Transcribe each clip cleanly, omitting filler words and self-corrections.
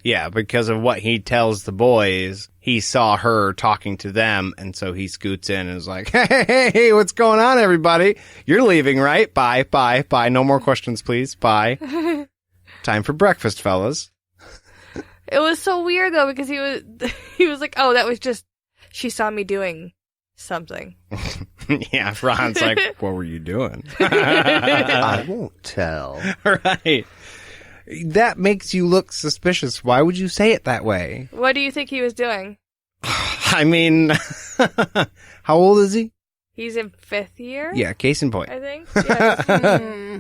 Yeah, because of what he tells the boys, he saw her talking to them, and so he scoots in and is like, hey, what's going on, everybody? You're leaving, right? Bye. No more questions, please. Bye. Time for breakfast, fellas. It was so weird, though, because he was like, oh, that was just, she saw me doing something. Yeah, Ron's like, what were you doing? I won't tell. Right. That makes you look suspicious. Why would you say it that way? What do you think he was doing? I mean, how old is he? He's in 5th year? Yeah, case in point. I think. Yeah.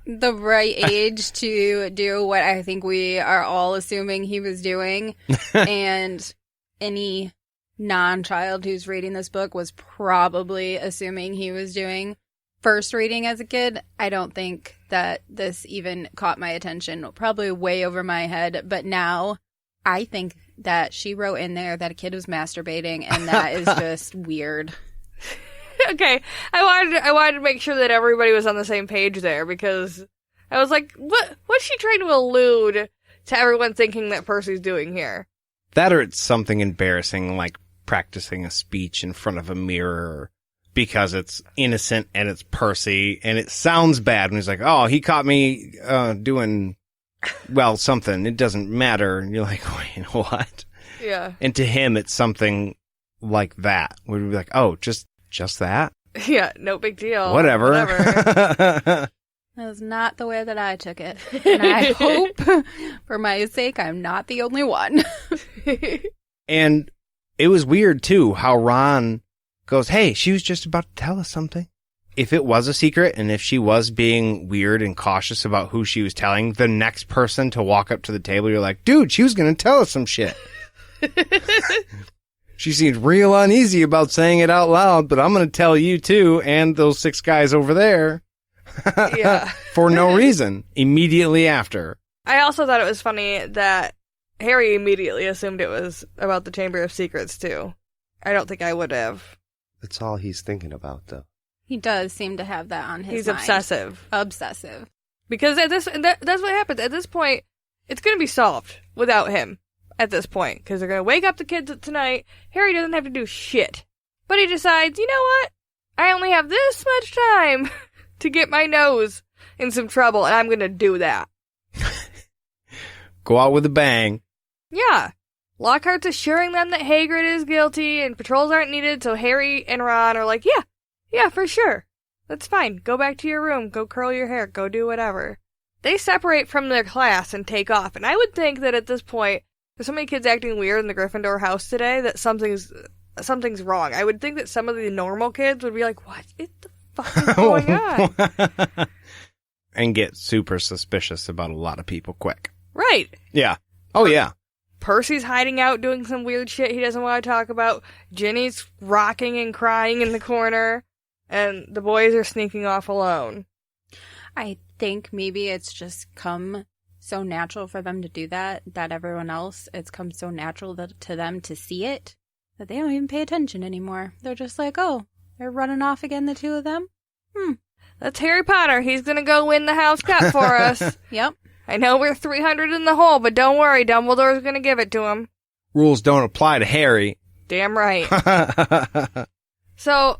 The right age to do what I think we are all assuming he was doing. And any non-child who's reading this book was probably assuming he was doing. First reading as a kid, I don't think that this even caught my attention. Probably way over my head. But now, I think that she wrote in there that a kid was masturbating, and that is just weird. Okay, I wanted to make sure that everybody was on the same page there, because I was like, what's she trying to allude to everyone thinking that Percy's doing here? That or it's something embarrassing, like practicing a speech in front of a mirror because it's innocent and it's Percy, and it sounds bad when he's like, oh, he caught me doing, well, something. It doesn't matter. And you're like, wait, what? Yeah. And to him, it's something like that. We'd be like, oh, just that? Yeah, no big deal. Whatever. That was not the way that I took it. And I hope, for my sake, I'm not the only one. And it was weird, too, how Ron goes, hey, she was just about to tell us something. If it was a secret, and if she was being weird and cautious about who she was telling, the next person to walk up to the table, you're like, dude, she was going to tell us some shit. She seemed real uneasy about saying it out loud, but I'm going to tell you, too, and those 6 guys over there. Yeah. For no reason. Immediately after. I also thought it was funny that Harry immediately assumed it was about the Chamber of Secrets, too. I don't think I would have. That's all he's thinking about, though. He does seem to have that on his mind. He's obsessive. Obsessive. Because that's what happens. At this point, it's going to be solved without him. At this point, because they're going to wake up the kids tonight. Harry doesn't have to do shit. But he decides, you know what? I only have this much time to get my nose in some trouble, and I'm going to do that. Go out with a bang. Yeah. Lockhart's assuring them that Hagrid is guilty and patrols aren't needed, so Harry and Ron are like, yeah, for sure. That's fine. Go back to your room. Go curl your hair. Go do whatever. They separate from their class and take off, and I would think that at this point, there's so many kids acting weird in the Gryffindor house today that something's wrong. I would think that some of the normal kids would be like, what the fuck is going on? And get super suspicious about a lot of people quick. Right. Yeah. Oh, yeah. Percy's hiding out doing some weird shit he doesn't want to talk about. Ginny's rocking and crying in the corner. And the boys are sneaking off alone. I think maybe it's just come so natural for them to do that everyone else, it's come so natural to them to see it, that they don't even pay attention anymore. They're just like, oh, they're running off again, the 2 of them? That's Harry Potter. He's gonna go win the house cup for us. Yep. I know we're 300 in the hole, but don't worry, Dumbledore's gonna give it to him. Rules don't apply to Harry. Damn right. So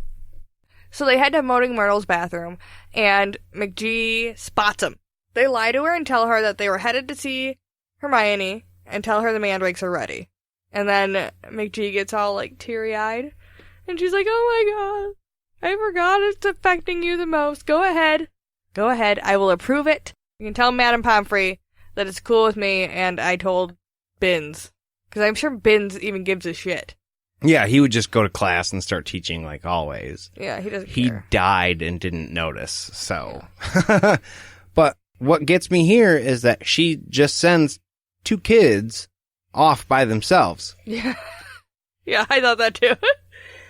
they head to Moaning Myrtle's bathroom, and McGee spots him. They lie to her and tell her that they were headed to see Hermione and tell her the mandrakes are ready. And then McGee gets all, like, teary-eyed. And she's like, oh my god, I forgot it's affecting you the most. Go ahead. Go ahead. I will approve it. You can tell Madame Pomfrey that it's cool with me, and I told Binns. Because I'm sure Binns even gives a shit. Yeah, he would just go to class and start teaching like always. Yeah, he doesn't He care. died and didn't notice, so. Yeah. But what gets me here is that she just sends 2 kids off by themselves. Yeah. Yeah, I thought that too.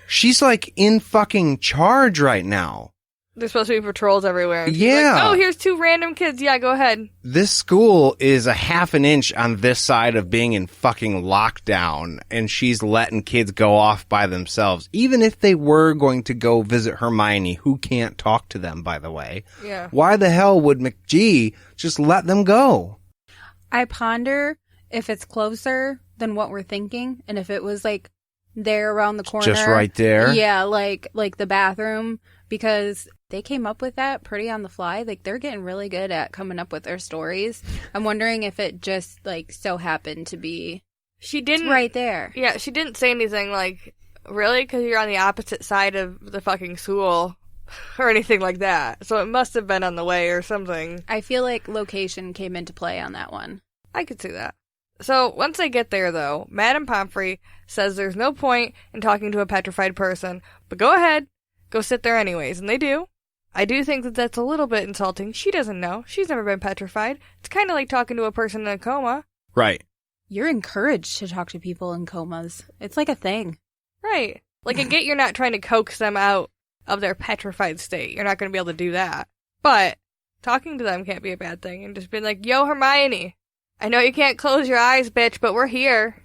She's like in fucking charge right now. There's supposed to be patrols everywhere. And she's Yeah. like, oh, here's 2 random kids. Yeah, go ahead. This school is a half an inch on this side of being in fucking lockdown, and she's letting kids go off by themselves, even if they were going to go visit Hermione, who can't talk to them, by the way. Yeah. Why the hell would McGee just let them go? I ponder if it's closer than what we're thinking, and if it was like there around the corner, Just right there. yeah, like the bathroom, because they came up with that pretty on the fly. Like they're getting really good at coming up with their stories. I'm wondering if it just like so happened to be She didn't. right there. Yeah, she didn't say anything like, really? Because you're on the opposite side of the fucking school or anything like that. So it must have been on the way or something. I feel like location came into play on that one. I could see that. So once they get there, though, Madame Pomfrey says there's no point in talking to a petrified person, but go ahead, go sit there anyways, and they do. I do think that that's a little bit insulting. She doesn't know. She's never been petrified. It's kind of like talking to a person in a coma. Right. You're encouraged to talk to people in comas. It's like a thing. Right. Like, I get you're not trying to coax them out of their petrified state. You're not going to be able to do that. But talking to them can't be a bad thing. And just being like, yo, Hermione, I know you can't close your eyes, bitch, but we're here.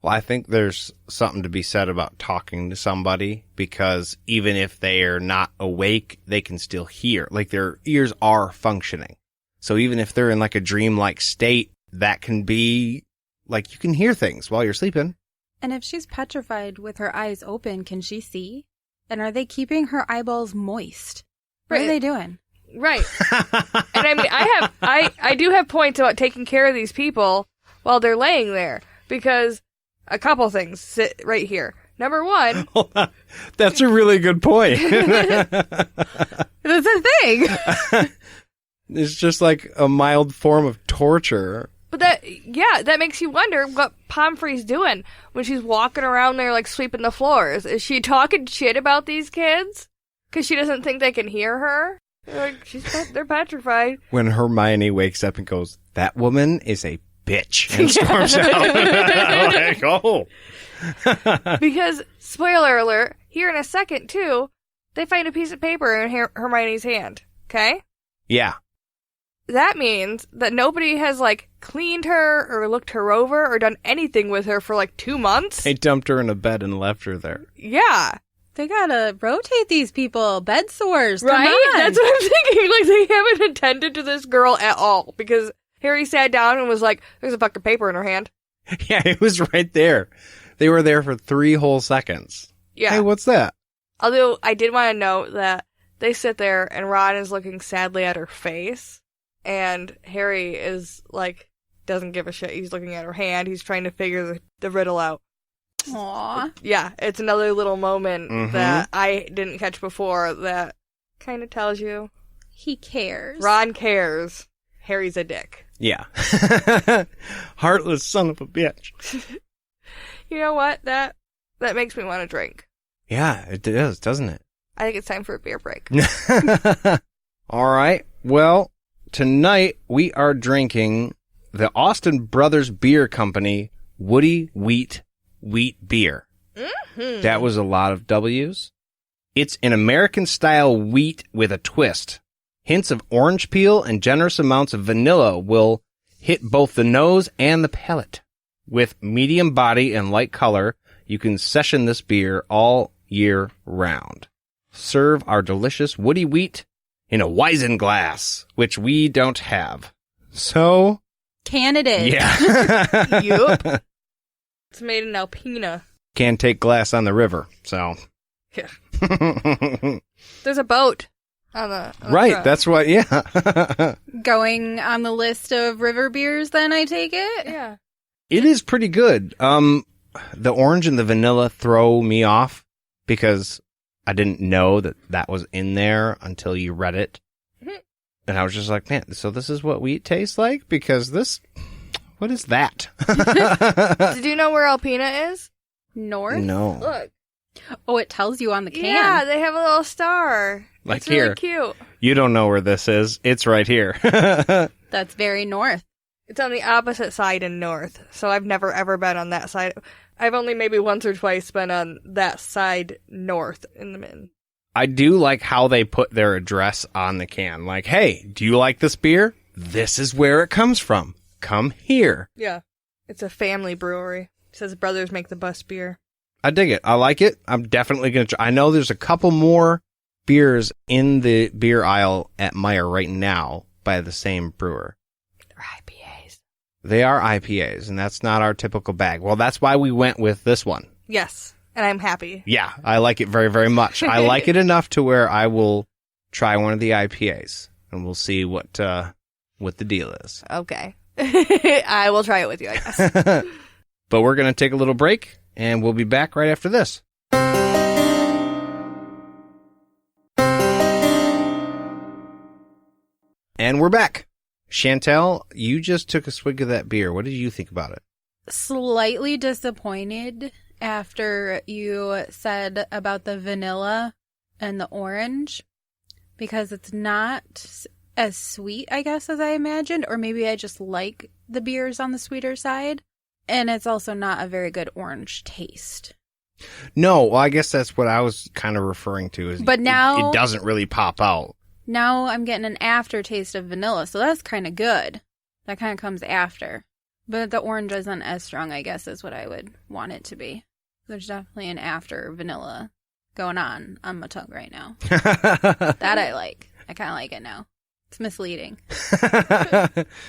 Well, I think there's something to be said about talking to somebody, because even if they are not awake, they can still hear. Like, their ears are functioning. So even if they're in like a dreamlike state, that can be like, you can hear things while you're sleeping. And if she's petrified with her eyes open, can she see? And are they keeping her eyeballs moist? What Right. are they doing? Right. And I mean, I do have points about taking care of these people while they're laying there, because a couple things sit right here. Number one, That's a really good point. That's a thing. It's just like a mild form of torture. but that makes you wonder what Pomfrey's doing when she's walking around there like sweeping the floors. Is she talking shit about these kids? Because she doesn't think they can hear her? They're like, they're petrified. When Hermione wakes up and goes, that woman is a bitch, and storms out. Like, oh. Because, spoiler alert, here in a second, too, they find a piece of paper in Hermione's hand. Okay? Yeah. That means that nobody has, like, cleaned her or looked her over or done anything with her for, like, 2 months. They dumped her in a bed and left her there. Yeah. They gotta rotate these people. Bed sores. Come Right? on. That's what I'm thinking. Like, they haven't attended to this girl at all. Because Harry sat down and was like, there's a fucking paper in her hand. Yeah, it was right there. They were there for 3 whole seconds. Yeah. Hey, what's that? Although, I did want to note that they sit there and Ron is looking sadly at her face. And Harry is, like, doesn't give a shit. He's looking at her hand. He's trying to figure the riddle out. Aw. Yeah, it's another little moment Mhm. that I didn't catch before that kind of tells you He cares. Ron cares. Harry's a dick. Yeah. Heartless son of a bitch. You know what? That makes me want to drink. Yeah, it does, doesn't it? I think it's time for a beer break. All right. Well, tonight we are drinking the Austin Brothers Beer Company Woody Wheat Beer. Mhm. That was a lot of W's. It's an American-style wheat with a twist. Hints of orange peel and generous amounts of vanilla will hit both the nose and the palate. With medium body and light color, you can session this beer all year round. Serve our delicious Woody Wheat in a Weizen glass, which we don't have. So, Candidate. yeah. Yup. It's made in Alpena. Can't take glass on the river, so. Yeah. There's a boat on the Right, truck. that's what, yeah. Going on the list of river beers, then I take it? Yeah. It is pretty good. The orange and the vanilla throw me off because I didn't know that was in there until you read it. Mhm. And I was just like, man, so this is what wheat tastes like? Because what is that? Did you know where Alpena is? North? No. Look. Oh, it tells you on the can. Yeah, they have a little star. Like it's really here. cute. You don't know where this is. It's right here. That's very north. It's on the opposite side in north, so I've never ever been on that side. I've only maybe once or twice been on that side north in the Min. I do like how they put their address on the can. Like, hey, do you like this beer? This is where it comes from. Come here. Yeah. It's a family brewery. It says brothers make the best beer. I dig it. I like it. I'm definitely going to try. I know there's a couple more beers in the beer aisle at Meijer right now by the same brewer. They're IPAs. They are IPAs, and that's not our typical bag. Well, that's why we went with this one. Yes, and I'm happy. Yeah, I like it very, very much. I like it enough to where I will try one of the IPAs, and we'll see what the deal is. Okay. I will try it with you, I guess. But we're going to take a little break, and we'll be back right after this. And we're back. Chantel, you just took a swig of that beer. What did you think about it? Slightly disappointed after you said about the vanilla and the orange, because it's not as sweet, I guess, as I imagined, or maybe I just like the beers on the sweeter side, and it's also not a very good orange taste. No, well, I guess that's what I was kind of referring to. Is But now- it doesn't really pop out. Now I'm getting an aftertaste of vanilla, so that's kind of good. That kind of comes after. But the orange isn't as strong, I guess, is what I would want it to be. There's definitely an after vanilla going on my tongue right now. That I like. I kind of like it now. It's misleading.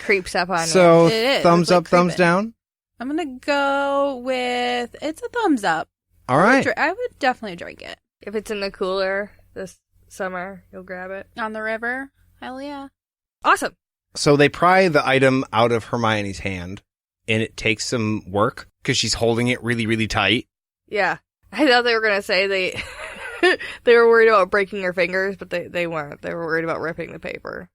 Creeps up on So, It is. thumbs It's like up, thumbs creeping. down? I'm going to go with, it's a thumbs up. All right. I would definitely drink it. you. If it's in the cooler this summer, you'll grab it. On the river? Hell yeah. Awesome. So they pry the item out of Hermione's hand, and it takes some work because she's holding it really, really tight. Yeah. I thought they were going to say they they were worried about breaking her fingers, but they weren't. They were worried about ripping the paper.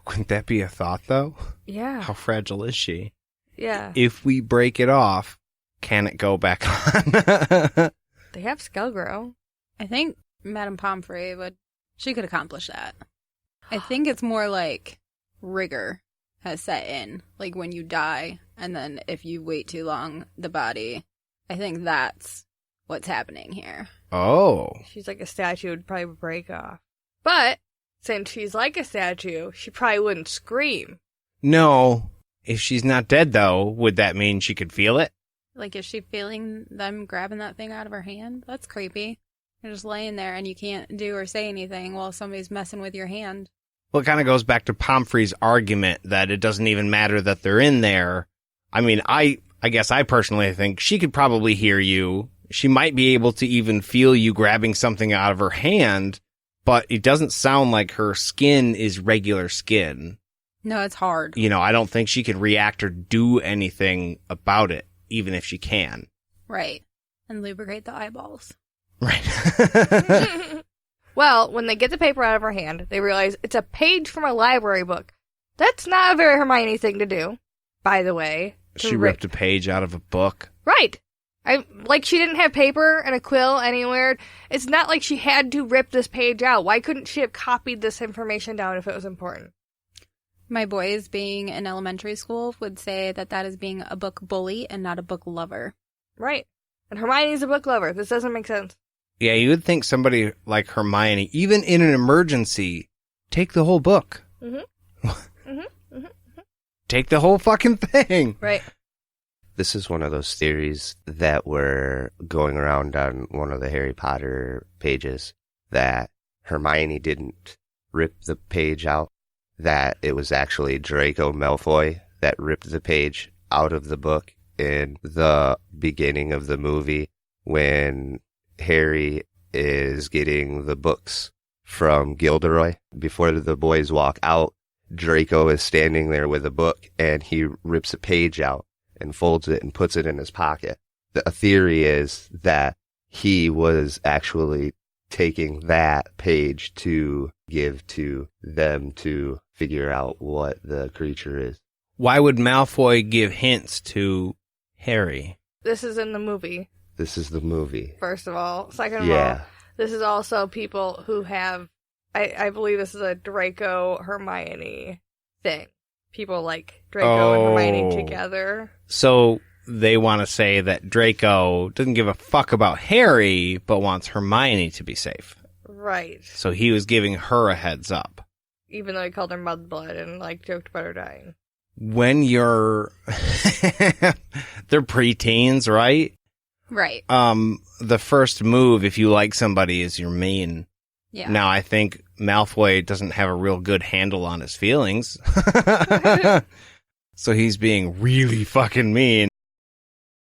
Wouldn't that be a thought, though? Yeah. How fragile is she? Yeah. If we break it off, can it go back on? They have Skullgrow. I think Madame Pomfrey she could accomplish that. I think it's more like rigor has set in, like when you die, and then if you wait too long, the body. I think that's what's happening here. Oh. She's like a statue, would probably break off. But since she's like a statue, she probably wouldn't scream. No. If she's not dead, though, would that mean she could feel it? Like, is she feeling them grabbing that thing out of her hand? That's creepy. You're just laying there and you can't do or say anything while somebody's messing with your hand. Well, it kind of goes back to Pomfrey's argument that it doesn't even matter that they're in there. I mean, I guess I personally think she could probably hear you. She might be able to even feel you grabbing something out of her hand, but it doesn't sound like her skin is regular skin. No, it's hard. You know, I don't think she could react or do anything about it, even if she can. Right. And lubricate the eyeballs. Right. Well, when they get the paper out of her hand, they realize it's a page from a library book. That's not a very Hermione thing to do, by the way. She ripped a page out of a book. Right. She didn't have paper and a quill anywhere. It's not like she had to rip this page out. Why couldn't she have copied this information down if it was important? My boys, being in elementary school, would say that is being a book bully and not a book lover. Right. And Hermione's a book lover. This doesn't make sense. Yeah, you would think somebody like Hermione, even in an emergency, take the whole book. Take the whole fucking thing. Right. This is one of those theories that were going around on one of the Harry Potter pages, that Hermione didn't rip the page out, that it was actually Draco Malfoy that ripped the page out of the book in the beginning of the movie when Harry is getting the books from Gilderoy. Before the boys walk out, Draco is standing there with a book, and he rips a page out and folds it and puts it in his pocket. The theory is that he was actually taking that page to give to them to figure out what the creature is. Why would Malfoy give hints to Harry? This is in the movie, This is the movie. first of all. Second of Yeah. all, this is also people who have, I believe this is a Draco Hermione thing. People like Draco and Hermione together. So they want to say that Draco doesn't give a fuck about Harry, but wants Hermione to be safe. Right. So he was giving her a heads up. Even though he called her Mudblood and joked about her dying. When you're... They're preteens, right? Right. The first move, if you like somebody, is your main. Yeah. Now, I think Malfoy doesn't have a real good handle on his feelings. So he's being really fucking mean.